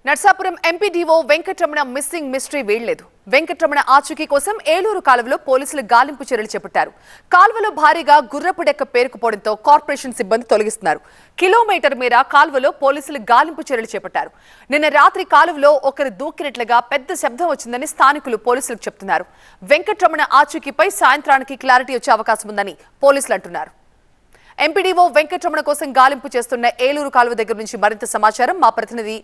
Narsapuram MPDO Venkataramana missing mystery వీడలేదు. వెంకటరమణ ఆచూకీ కోసం ఏలూరు కాలువలో పోలీసులు గాలింపు చర్యలు చేపట్టారు. కాలువలో భారీగా గుర్రపు డెక్క పేరుకుపోవడంతో కార్పొరేషన్ సిబ్బంది తొలగిస్తున్నారు. కిలోమీటర్ మేర కాలువలో పోలీసులు గాలింపు చర్యలు చేపట్టారు. నిన్న రాత్రి కాలువలో ఒకరు దూకినట్లుగా పెద్ద శబ్దం వచ్చిందని స్థానికులు పోలీసులకు చెబుతున్నారు. వెంకటరమణ ఆచూకీపై సాయంత్రానికి క్లారిటీ వచ్చే అవకాశం ఉందని పోలీసులు అంటున్నారు. ఎంపీడీఓ వెంకటరమణ కోసం గాలింపు చేస్తున్న ఏలూరు కాలువ దగ్గర నుంచి మరింత సమాచారం మా ప్రతినిధి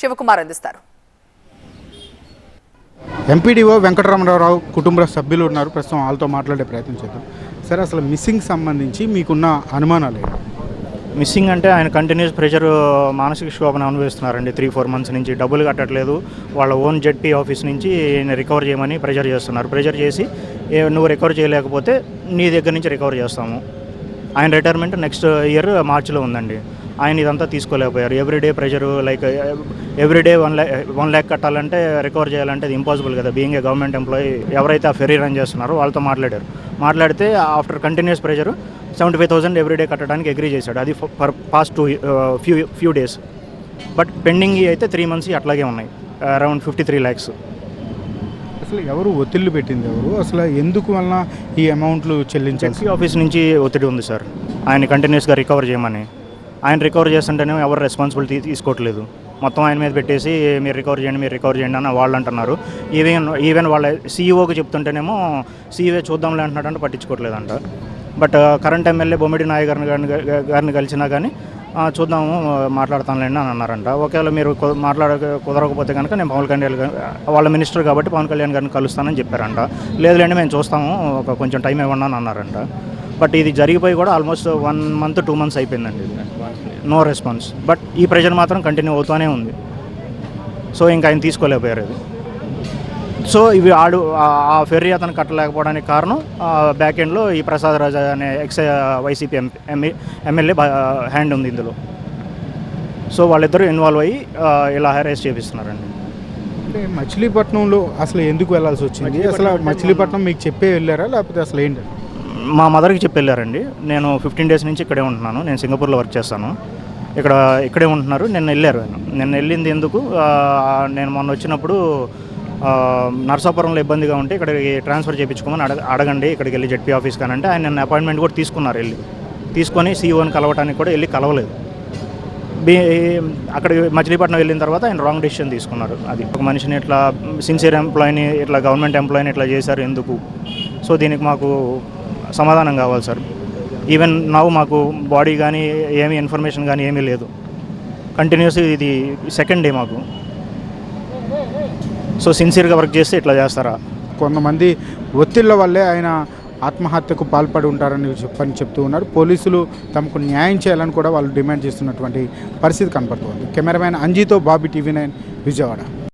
శివకుమార్ అందిస్తారు. ఎంపీడీఓ వెంకటరమణరావు కుటుంబ సభ్యులు ఉన్నారు. ప్రస్తుతం వాళ్ళతో మాట్లాడే ప్రయత్నం చేద్దాం. సరే, అసలు మిస్సింగ్ సంబంధించి మీకున్న అనుమానాలు ఏంటి? మిస్సింగ్ అంటే ఆయన కంటిన్యూస్ ప్రెషర్, మానసిక క్షోభను అనుభవిస్తున్నారండి. 3-4 మంత్స్ నుంచి డబ్బులు కట్టట్లేదు. వాళ్ళ ఓన్ జెడ్పీ ఆఫీస్ నుంచి రికవర్ చేయమని ప్రెషర్ చేస్తున్నారు. ప్రెషర్ చేసి నువ్వు రికవర్ చేయలేకపోతే నీ దగ్గర నుంచి రికవర్ చేస్తాము. ఆయన రిటైర్మెంట్ నెక్స్ట్ ఇయర్ మార్చిలో ఉందండి. ఆయన ఇదంతా తీసుకోలేకపోయారు. Everyday pressure, like everyday 1 lakh కట్టాలంటే, రికవర్ చేయాలంటే అది ఇంపాసిబుల్ కదా. బీయింగ్ ఏ గవర్నమెంట్ ఎంప్లాయీ, ఎవరైతే ఆ ఫెరీ రన్ చేస్తున్నారో వాళ్ళతో మాట్లాడితే ఆఫ్టర్ కంటిన్యూస్ ప్రెషరు 75,000 ఎవ్రీడే కట్టడానికి అగ్రీ చేశాడు. అది for past few days. But pending అయితే 3 months అట్లాగే ఉన్నాయి. Around 53 lakhs. అసలు ఎవరు ఒత్తిళ్లు పెట్టింది? ఎవరు అసలు ఎందుకు వలన ఈ అమౌంట్లు చెల్లించాల్సి? ఆఫీస్ నుంచి ఒత్తిడి ఉంది సార్, ఆయన కంటిన్యూస్గా రికవర్ చేయమని. ఆయన రికవర్ చేస్తుంటేనే ఎవరు రెస్పాన్సిబిలిటీ తీసుకోవట్లేదు. మొత్తం ఆయన మీద పెట్టేసి మీరు రికవర్ చేయండి అని వాళ్ళు అంటున్నారు. ఈవెన్ వాళ్ళ సీఈఓకి చెప్తుంటేనేమో సీఈఓ చూద్దాంలే అంటున్నాడంటే పట్టించుకోవట్లేదంట. బట్ కరెంట్ ఎమ్మెల్యే బొమ్మిడి నాయ గారిని కలిసినా కానీ చూద్దాము, మాట్లాడతానులేండి అని అన్నారంట. ఒకవేళ మీరు కుదరకపోతే కనుక నేను పవన్ కళ్యాణ్ వాళ్ళ మినిస్టర్ కాబట్టి పవన్ కళ్యాణ్ గారిని కలుస్తానని చెప్పారంట. లేదులేండి మేము చూస్తాము, కొంచెం టైం ఇవ్వండి అని అన్నారంట. బట్ ఇది జరిగిపోయి కూడా ఆల్మోస్ట్ 1 month 2 months అయిపోయిందండి. No response. బట్ ఈ ప్రెషర్ మాత్రం కంటిన్యూ అవుతూనే ఉంది. సో ఇంకా ఆయన తీసుకోలేకపోయారు ఇది. సో ఇవి ఆ ఫెర్రీ అతను కట్టలేకపోవడానికి కారణం బ్యాక్ ఎండ్లో ఈ ప్రసాద్ రాజా అనే వైసీపీ ఎమ్మెల్యే హ్యాండ్ ఉంది ఇందులో. సో వాళ్ళిద్దరూ ఇన్వాల్వ్ అయ్యి ఇలా హెరాస్ చేపిస్తున్నారండి. అంటే మచిలీపట్నంలో అసలు ఎందుకు వెళ్ళాల్సి వచ్చింది? అసలు మచిలీపట్నం మీకు చెప్పే వెళ్ళారా లేకపోతే అసలు ఏంటి? మా మదర్కి చెప్పి వెళ్ళారండి. నేను 15 days నుంచి ఇక్కడే ఉంటున్నాను. నేను సింగపూర్లో వర్క్ చేస్తాను. ఇక్కడే ఉంటున్నారు. నిన్న వెళ్ళింది ఎందుకు, నేను మొన్న వచ్చినప్పుడు నర్సాపురంలో ఇబ్బందిగా ఉంటే ఇక్కడికి ట్రాన్స్ఫర్ చేయించుకోమని అడగండి, ఇక్కడికి వెళ్ళి జెడ్పీ ఆఫీస్ కానంటే ఆయన నిన్న అపాయింట్మెంట్ కూడా తీసుకున్నారు. తీసుకొని సీఈఓని కలవటానికి కూడా వెళ్ళి కలవలేదు. అక్కడికి మచిలీపట్నం వెళ్ళిన తర్వాత ఆయన రాంగ్ డెసిషన్ తీసుకున్నారు. అది ఒక మనిషిని ఇట్లా సిన్సియర్ ఎంప్లాయీని ఇట్లా గవర్నమెంట్ ఎంప్లాయీని ఇట్లా చేశారు ఎందుకు? సో దీనికి మాకు సమాధానం కావాలి సార్. ఈవెన్ మాకు బాడీ కానీ ఏమీ ఇన్ఫర్మేషన్ కానీ ఏమీ లేదు. కంటిన్యూస్ ఇది 2nd day మాకు. సో సిన్సియర్గా వర్క్ చేస్తే ఇట్లా చేస్తారా? కొంతమంది ఒత్తిళ్ల వల్లే ఆయన ఆత్మహత్యకు పాల్పడి ఉంటారని చెప్తూ ఉన్నారు. పోలీసులు తమకు న్యాయం చేయాలని కూడా వాళ్ళు డిమాండ్ చేస్తున్నటువంటి పరిస్థితి కనపడుతుంది. కెమెరామ్యాన్ అంజీతో బాబీ, TV9 విజయవాడ.